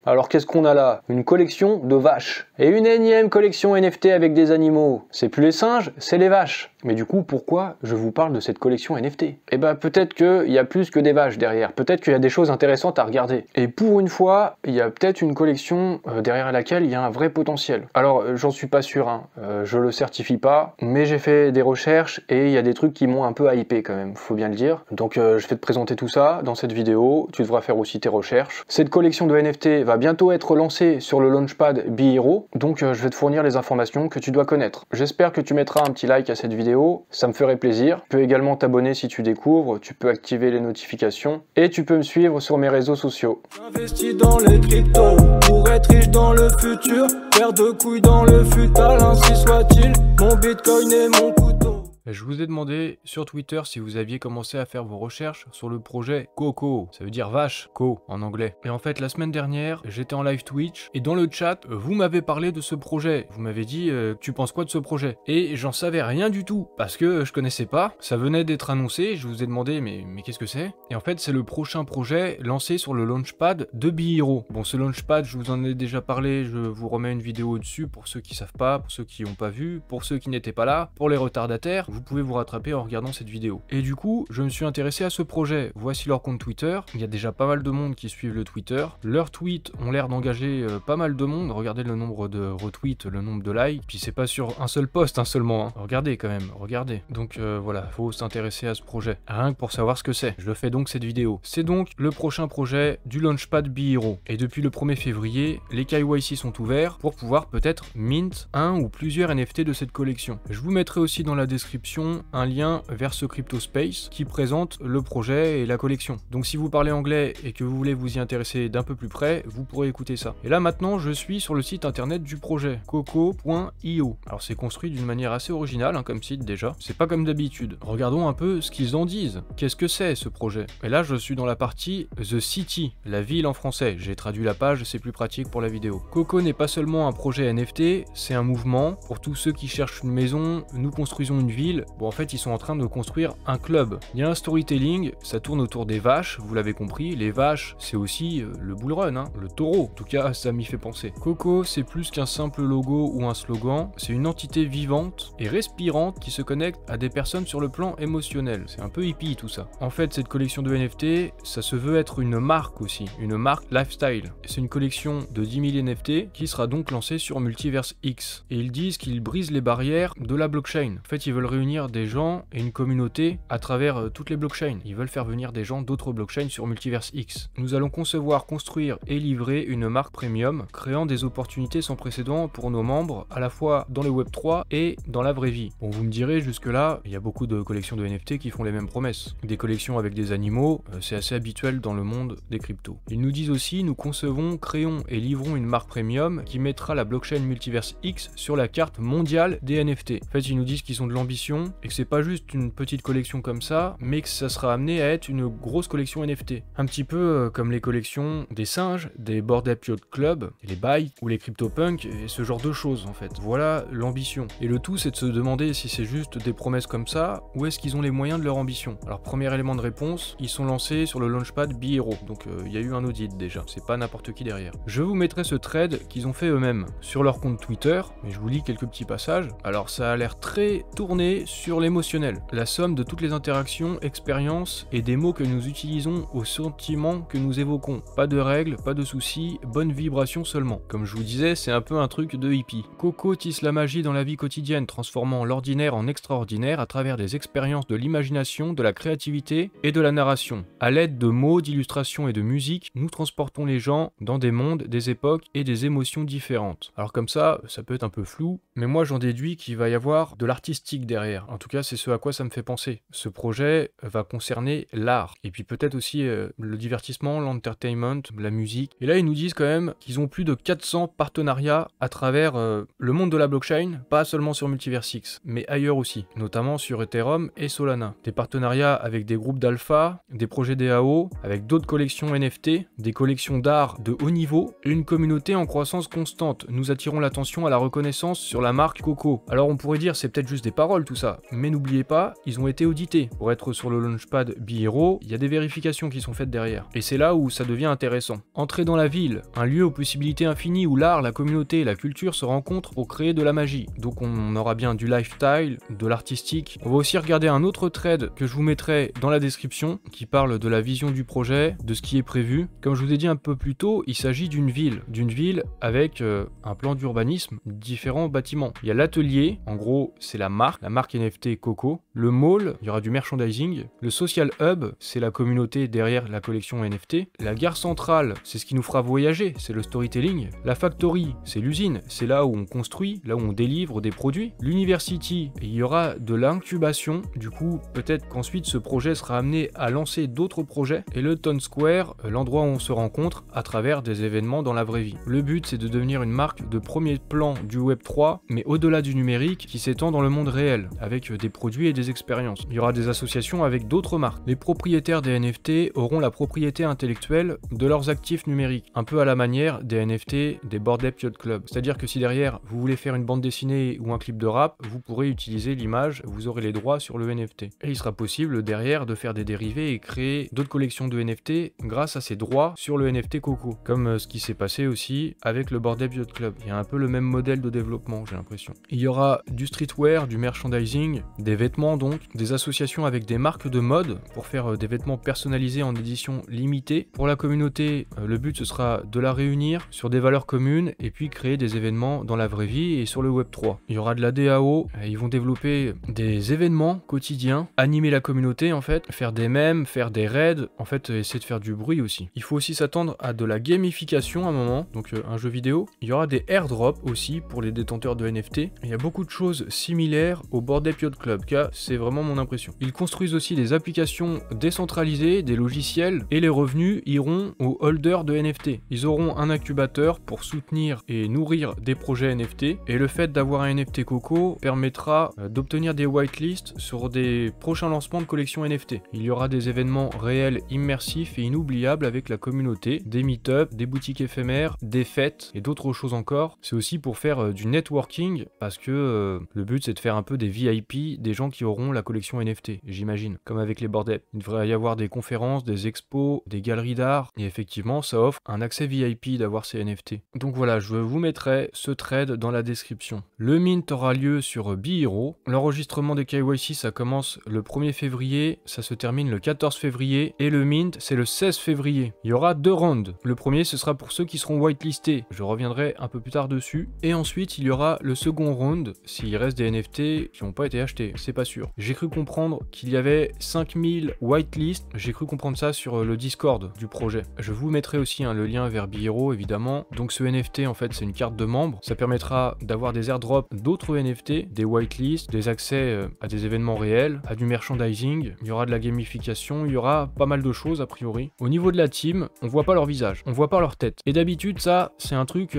Alors qu'est-ce qu'on a là? Une collection de vaches. Et une énième collection NFT avec des animaux. C'est plus les singes, c'est les vaches. Mais du coup, pourquoi je vous parle de cette collection NFT? Eh ben peut-être qu'il y a plus que des vaches derrière. Peut-être qu'il y a des choses intéressantes à regarder. Et pour une fois, il y a peut-être une collection derrière laquelle il y a un vrai potentiel. Alors j'en suis pas sûr, hein. Je le certifie pas, mais j'ai fait des recherches et il y a des trucs qui m'ont un peu hypé quand même, faut bien le dire. Donc je vais te présenter tout ça dans cette vidéo. Tu devras faire aussi tes recherches. Cette collection de NFT va bientôt être lancée sur le Launchpad BeHero, donc je vais te fournir les informations que tu dois connaître. J'espère que tu mettras un petit like à cette vidéo, ça me ferait plaisir. Tu peux également t'abonner si tu découvres, tu peux activer les notifications et tu peux me suivre sur mes réseaux sociaux. J'investis dans les cryptos pour être riche dans le futur, paire de couilles dans le futal, ainsi soit-il. Mon bitcoin est mon couteau. Je vous ai demandé sur Twitter si vous aviez commencé à faire vos recherches sur le projet Coco, ça veut dire vache, co en anglais. Et en fait la semaine dernière, j'étais en live Twitch et dans le chat, vous m'avez parlé de ce projet. Vous m'avez dit, tu penses quoi de ce projet? Et j'en savais rien du tout, parce que je connaissais pas, ça venait d'être annoncé, je vous ai demandé mais qu'est-ce que c'est? Et en fait c'est le prochain projet lancé sur le Launchpad de BeHero. Bon ce Launchpad, je vous en ai déjà parlé, je vous remets une vidéo dessus pour ceux qui savent pas, pour ceux qui n'ont pas vu, pour ceux qui n'étaient pas là, pour les retardataires. Vous pouvez vous rattraper en regardant cette vidéo. Et du coup, je me suis intéressé à ce projet. Voici leur compte Twitter. Il y a déjà pas mal de monde qui suivent le Twitter. Leurs tweets ont l'air d'engager pas mal de monde. Regardez le nombre de retweets, le nombre de likes. Puis c'est pas sur un seul post seulement. Hein. Regardez quand même, regardez. Donc voilà, faut s'intéresser à ce projet. Rien que pour savoir ce que c'est. Je fais donc cette vidéo. C'est donc le prochain projet du Launchpad BeHero. Et depuis le 1er février, les KYC sont ouverts pour pouvoir peut-être mint un ou plusieurs NFT de cette collection. Je vous mettrai aussi dans la description un lien vers ce CryptoSpace qui présente le projet et la collection. Donc si vous parlez anglais et que vous voulez vous y intéresser d'un peu plus près, vous pourrez écouter ça. Et là maintenant je suis sur le site internet du projet, coco.io. Alors c'est construit d'une manière assez originale hein, comme site déjà, c'est pas comme d'habitude. Regardons un peu ce qu'ils en disent. Qu'est-ce que c'est ce projet? Et là je suis dans la partie The City, la ville en français. J'ai traduit la page, c'est plus pratique pour la vidéo. Coco n'est pas seulement un projet NFT, c'est un mouvement. Pour tous ceux qui cherchent une maison, nous construisons une ville. Bon en fait ils sont en train de construire un club. Il y a un storytelling, ça tourne autour des vaches, vous l'avez compris, les vaches c'est aussi le bull run, hein, le taureau, en tout cas ça m'y fait penser. Coco c'est plus qu'un simple logo ou un slogan, c'est une entité vivante et respirante qui se connecte à des personnes sur le plan émotionnel. C'est un peu hippie tout ça. En fait cette collection de NFT, ça se veut être une marque aussi, une marque lifestyle. C'est une collection de 10 000 NFT qui sera donc lancée sur Multiverse X. Et ils disent qu'ils brisent les barrières de la blockchain. En fait ils veulent réunir des gens et une communauté à travers toutes les blockchains. Ils veulent faire venir des gens d'autres blockchains sur Multiverse X. Nous allons concevoir, construire et livrer une marque premium, créant des opportunités sans précédent pour nos membres, à la fois dans le Web3 et dans la vraie vie. Bon, vous me direz, jusque-là, il y a beaucoup de collections de NFT qui font les mêmes promesses. Des collections avec des animaux, c'est assez habituel dans le monde des cryptos. Ils nous disent aussi, nous concevons, créons et livrons une marque premium qui mettra la blockchain Multiverse X sur la carte mondiale des NFT. En fait, ils nous disent qu'ils ont de l'ambition et que c'est pas juste une petite collection comme ça, mais que ça sera amené à être une grosse collection NFT. Un petit peu comme les collections des singes, des Bored Ape Yacht Club, les Bytes ou les CryptoPunk et ce genre de choses en fait. Voilà l'ambition. Et le tout c'est de se demander si c'est juste des promesses comme ça ou est-ce qu'ils ont les moyens de leur ambition. Alors premier élément de réponse, ils sont lancés sur le Launchpad BeHero, donc il y a eu un audit déjà, c'est pas n'importe qui derrière. Je vous mettrai ce thread qu'ils ont fait eux-mêmes sur leur compte Twitter, mais je vous lis quelques petits passages. Alors ça a l'air très tourné sur l'émotionnel, la somme de toutes les interactions, expériences et des mots que nous utilisons aux sentiments que nous évoquons. Pas de règles, pas de soucis, bonne vibration seulement. Comme je vous disais, c'est un peu un truc de hippie. Coco tisse la magie dans la vie quotidienne, transformant l'ordinaire en extraordinaire à travers des expériences de l'imagination, de la créativité et de la narration. À l'aide de mots, d'illustrations et de musique, nous transportons les gens dans des mondes, des époques et des émotions différentes. Alors comme ça peut être un peu flou, mais moi j'en déduis qu'il va y avoir de l'artistique derrière. En tout cas, c'est ce à quoi ça me fait penser. Ce projet va concerner l'art, et puis peut-être aussi le divertissement, l'entertainment, la musique. Et là, ils nous disent quand même qu'ils ont plus de 400 partenariats à travers le monde de la blockchain, pas seulement sur Multiverse X, mais ailleurs aussi, notamment sur Ethereum et Solana. Des partenariats avec des groupes d'alpha, des projets DAO, avec d'autres collections NFT, des collections d'art de haut niveau, et une communauté en croissance constante. Nous attirons l'attention à la reconnaissance sur la marque Coco. Alors on pourrait dire c'est peut-être juste des paroles tout ça. Mais n'oubliez pas, ils ont été audités. Pour être sur le Launchpad Bee.iro, il y a des vérifications qui sont faites derrière. Et c'est là où ça devient intéressant. Entrer dans la ville, un lieu aux possibilités infinies où l'art, la communauté et la culture se rencontrent pour créer de la magie. Donc on aura bien du lifestyle, de l'artistique. On va aussi regarder un autre thread que je vous mettrai dans la description qui parle de la vision du projet, de ce qui est prévu. Comme je vous ai dit un peu plus tôt, il s'agit d'une ville avec un plan d'urbanisme, différents bâtiments. Il y a l'atelier, en gros c'est la marque NFT Coco. Le mall, il y aura du merchandising. Le social hub, c'est la communauté derrière la collection NFT. La gare centrale, c'est ce qui nous fera voyager, c'est le storytelling. La factory, c'est l'usine, c'est là où on construit, là où on délivre des produits. L'university, il y aura de l'incubation, du coup peut-être qu'ensuite ce projet sera amené à lancer d'autres projets. Et le Town Square, l'endroit où on se rencontre à travers des événements dans la vraie vie. Le but c'est de devenir une marque de premier plan du Web3, mais au-delà du numérique qui s'étend dans le monde réel, avec des produits et des expériences. Il y aura des associations avec d'autres marques. Les propriétaires des NFT auront la propriété intellectuelle de leurs actifs numériques, un peu à la manière des NFT des Bored Ape Yacht Club. C'est-à-dire que si derrière vous voulez faire une bande dessinée ou un clip de rap, vous pourrez utiliser l'image, vous aurez les droits sur le NFT. Et il sera possible derrière de faire des dérivés et créer d'autres collections de NFT grâce à ces droits sur le NFT Coco, comme ce qui s'est passé aussi avec le Bored Ape Yacht Club. Il y a un peu le même modèle de développement, j'ai l'impression. Il y aura du streetwear, du merchandising, des vêtements donc, des associations avec des marques de mode pour faire des vêtements personnalisés en édition limitée. Pour la communauté, le but ce sera de la réunir sur des valeurs communes et puis créer des événements dans la vraie vie et sur le Web3. Il y aura de la DAO, ils vont développer des événements quotidiens, animer la communauté en fait, faire des mèmes, faire des raids, en fait essayer de faire du bruit aussi. Il faut aussi s'attendre à de la gamification à un moment, donc un jeu vidéo. Il y aura des airdrops aussi pour les détenteurs de NFT. Il y a beaucoup de choses similaires au Bored Ape Yacht Club, car c'est vraiment mon impression. Ils construisent aussi des applications décentralisées, des logiciels, et les revenus iront aux holders de NFT. Ils auront un incubateur pour soutenir et nourrir des projets NFT, et le fait d'avoir un NFT Coco permettra d'obtenir des whitelists sur des prochains lancements de collections NFT. Il y aura des événements réels, immersifs et inoubliables avec la communauté, des meet-up, des boutiques éphémères, des fêtes et d'autres choses encore. C'est aussi pour faire du networking, parce que le but c'est de faire un peu des VIP, des gens qui auront la collection NFT, j'imagine, comme avec les Bored Ape. Il devrait y avoir des conférences, des expos, des galeries d'art, et effectivement ça offre un accès VIP d'avoir ces NFT. Donc voilà, je vous mettrai ce trade dans la description. Le mint aura lieu sur Bee.iro. L'enregistrement des KYC ça commence le 1er février, ça se termine le 14 février, et le mint c'est le 16 février. Il y aura 2 rounds. Le premier ce sera pour ceux qui seront whitelistés, je reviendrai un peu plus tard dessus, et ensuite il y aura le second round s'il reste des NFT qui n'ont pas été achetés, c'est pas sûr. J'ai cru comprendre qu'il y avait 5000 whitelists, j'ai cru comprendre ça sur le Discord du projet. Je vous mettrai aussi le lien vers Bee.iro évidemment. Donc ce NFT en fait c'est une carte de membre, ça permettra d'avoir des airdrops d'autres NFT, des whitelists, des accès à des événements réels, à du merchandising, il y aura de la gamification, il y aura pas mal de choses a priori. Au niveau de la team, on voit pas leur visage, on voit pas leur tête. Et d'habitude ça c'est un truc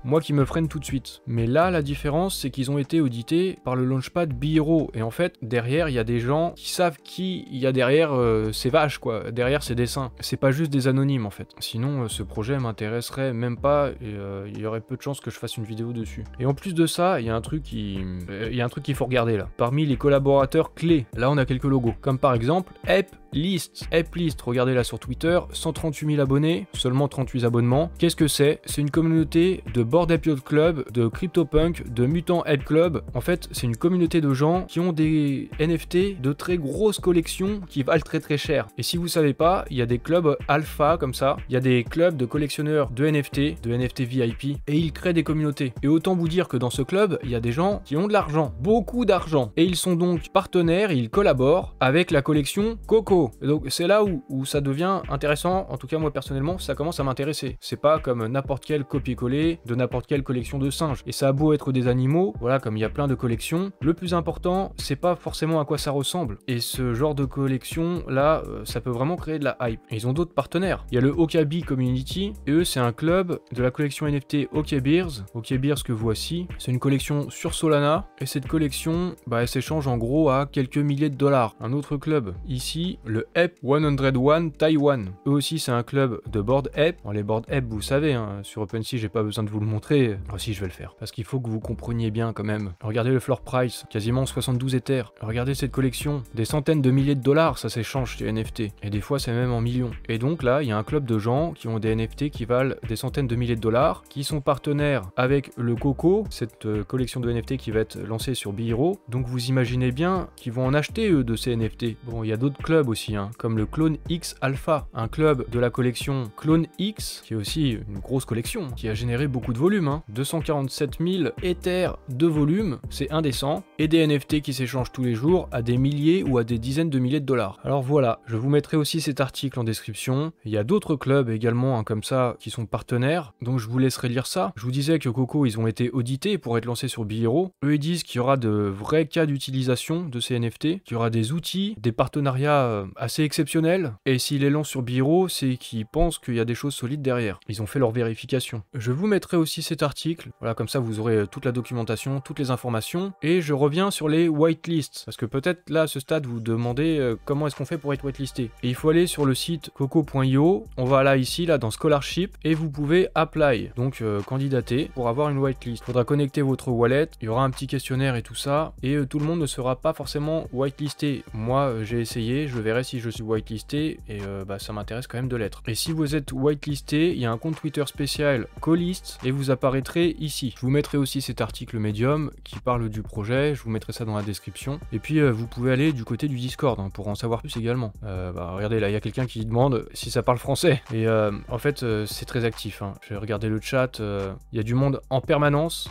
moi qui me freine tout de suite. Mais là la différence c'est qu'ils ont été audités par le Launchpad Bee.iro, et en fait derrière il y a des gens qui savent qui il y a derrière ces vaches quoi, derrière ces dessins. C'est pas juste des anonymes en fait. Sinon ce projet m'intéresserait même pas, et il y aurait peu de chances que je fasse une vidéo dessus. Et en plus de ça, il y a un truc qu'il faut regarder là. Parmi les collaborateurs clés, là on a quelques logos, comme par exemple Apelist, regardez là sur Twitter, 138 000 abonnés, seulement 38 abonnements. Qu'est-ce que c'est? C'est une communauté de Bored Ape Yacht Club, de CryptoPunk, de Mutant Ape Club. En fait, c'est une communauté de gens qui ont des NFT de très grosses collections qui valent très très cher. Et si vous savez pas, il y a des clubs alpha comme ça, il y a des clubs de collectionneurs de NFT VIP, et ils créent des communautés. Et autant vous dire que dans ce club, il y a des gens qui ont de l'argent, beaucoup d'argent, et ils sont donc partenaires, et ils collaborent avec la collection Coco. Et donc c'est là où ça devient intéressant, en tout cas moi personnellement, ça commence à m'intéresser. C'est pas comme n'importe quel copier-coller de n'importe quelle collection de singes. Et ça a beau être des animaux, voilà, comme il y a plein de collections, le plus important, c'est pas forcément à quoi ça ressemble. Et ce genre de collection, là, ça peut vraiment créer de la hype. Et ils ont d'autres partenaires. Il y a le Okabi Community, et eux, c'est un club de la collection NFT Okebeers. Okebeers que voici, c'est une collection sur Solana, et cette collection, elle s'échange en gros à quelques milliers de dollars. Un autre club, ici, le EP 101 Taiwan. Eux aussi, c'est un club de board EP. Bon, les board EP, vous savez, hein, sur OpenSea, j'ai pas besoin de vous le montrer. Si, je vais le faire. Parce qu'il faut que vous compreniez bien quand même. Regardez le floor price, quasiment 72 Ethers. Regardez cette collection, des centaines de milliers de dollars, ça s'échange chez NFT. Et des fois, c'est même en millions. Et donc là, il y a un club de gens qui ont des NFT qui valent des centaines de milliers de dollars, qui sont partenaires avec le Coco, cette collection de NFT qui va être lancée sur Bihiro. Donc vous imaginez bien qu'ils vont en acheter eux de ces NFT. Bon, il y a d'autres clubs aussi, hein, comme le Clone X Alpha, un club de la collection Clone X, qui est aussi une grosse collection, qui a généré beaucoup de volume, hein. 247 000 Ethers de volume, c'est indécent, et des NFT qui s'échangent tous les jours à des milliers ou à des dizaines de milliers de dollars. Alors voilà, je vous mettrai aussi cet article en description. Il y a d'autres clubs également, hein, comme ça, qui sont partenaires, donc je vous laisserai lire ça. Je vous disais que Coco, ils ont été audités pour être lancés sur Bihiro. Eux, ils disent qu'il y aura de vrais cas d'utilisation de ces NFT, qu'il y aura des outils, des partenariats assez exceptionnels, et s'ils les lancent sur Bihiro, c'est qu'ils pensent qu'il y a des choses solides derrière. Ils ont fait leur vérification. Je vous mettrai aussi cet article, voilà, comme ça vous aurez toute la documentation, toutes les informations, et je reviens sur les whitelists, parce que peut-être là, à ce stade, vous demandez comment est-ce qu'on fait pour être whitelisté. Et il faut aller sur le site coco.io, on va là, ici, là, dans Scholarship, et vous pouvez apply, donc candidater pour avoir une whitelist. Il faudra connecter votre wallet, il y aura un petit questionnaire et tout ça, et tout le monde ne sera pas forcément whitelisté. Moi, j'ai essayé, je verrai si je suis whitelisté, et ça m'intéresse quand même de l'être. Et si vous êtes whitelisté, il y a un compte Twitter spécial Colist, et vous apparaîtrez ici. Je vous mettrai aussi cet article Medium qui parle du projet, je vous mettrai ça dans la description. Et puis vous pouvez aller du côté du Discord, hein, pour en savoir plus également. Regardez, là, il y a quelqu'un qui demande si ça parle français. Et en fait, c'est très actif, hein. J'ai regardé le chat, il y a du monde en permanence.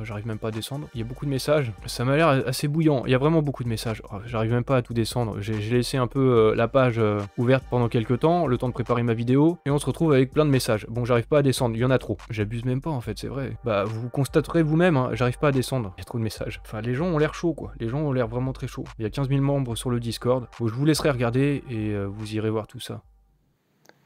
J'arrive même pas à descendre. Il y a beaucoup de messages. Ça m'a l'air assez bouillant. Il y a vraiment beaucoup de messages. J'arrive même pas à tout descendre. J'ai laissé un peu la page ouverte pendant quelques temps, le temps de préparer ma vidéo, et on se retrouve avec plein de messages. Bon, j'arrive pas à descendre, il y en a trop. J'abuse même pas en fait, c'est vrai. Vous constaterez vous-même, hein, j'arrive pas à descendre. Il y a trop de messages. Enfin, les gens ont l'air chauds, quoi. Les gens ont l'air vraiment très chauds. Il y a 15 000 membres sur le Discord. Bon, je vous laisserai regarder et vous irez voir tout ça.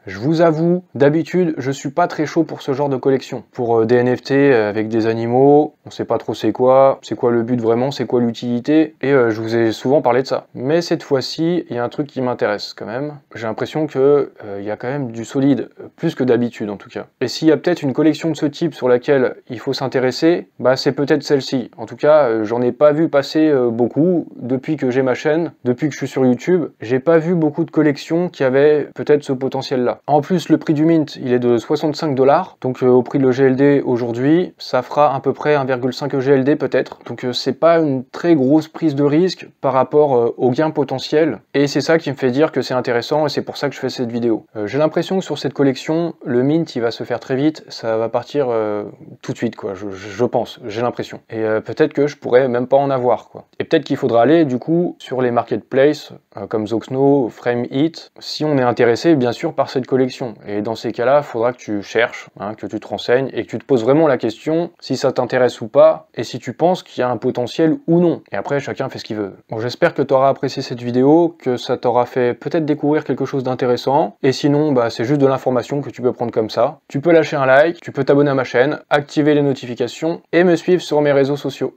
Je vous avoue, d'habitude, je suis pas très chaud pour ce genre de collection. Pour des NFT avec des animaux, on sait pas trop c'est quoi le but vraiment, c'est quoi l'utilité, et je vous ai souvent parlé de ça. Mais cette fois-ci, il y a un truc qui m'intéresse quand même. J'ai l'impression que il y a quand même du solide, plus que d'habitude en tout cas. Et s'il y a peut-être une collection de ce type sur laquelle il faut s'intéresser, c'est peut-être celle-ci. En tout cas, j'en ai pas vu passer beaucoup depuis que j'ai ma chaîne, depuis que je suis sur YouTube. J'ai pas vu beaucoup de collections qui avaient peut-être ce potentiel-là. En plus, le prix du mint, il est de 65 $, donc au prix de l'EGLD aujourd'hui, ça fera à peu près 1,5 EGLD peut-être. Donc c'est pas une très grosse prise de risque par rapport au gain potentiel, et c'est ça qui me fait dire que c'est intéressant, et c'est pour ça que je fais cette vidéo. J'ai l'impression que sur cette collection, le mint, il va se faire très vite, ça va partir tout de suite, quoi, je pense, j'ai l'impression. Et peut-être que je pourrais même pas en avoir, quoi. Et peut-être qu'il faudra aller, du coup, sur les marketplaces, comme Zoxno, FrameIt, si on est intéressé, bien sûr, par cette collection. Et dans ces cas-là, il faudra que tu cherches, hein, que tu te renseignes et que tu te poses vraiment la question si ça t'intéresse ou pas, et si tu penses qu'il y a un potentiel ou non. Et après, chacun fait ce qu'il veut. Bon, j'espère que tu auras apprécié cette vidéo, que ça t'aura fait peut-être découvrir quelque chose d'intéressant, et sinon, c'est juste de l'information que tu peux prendre comme ça. Tu peux lâcher un like, tu peux t'abonner à ma chaîne, activer les notifications, et me suivre sur mes réseaux sociaux.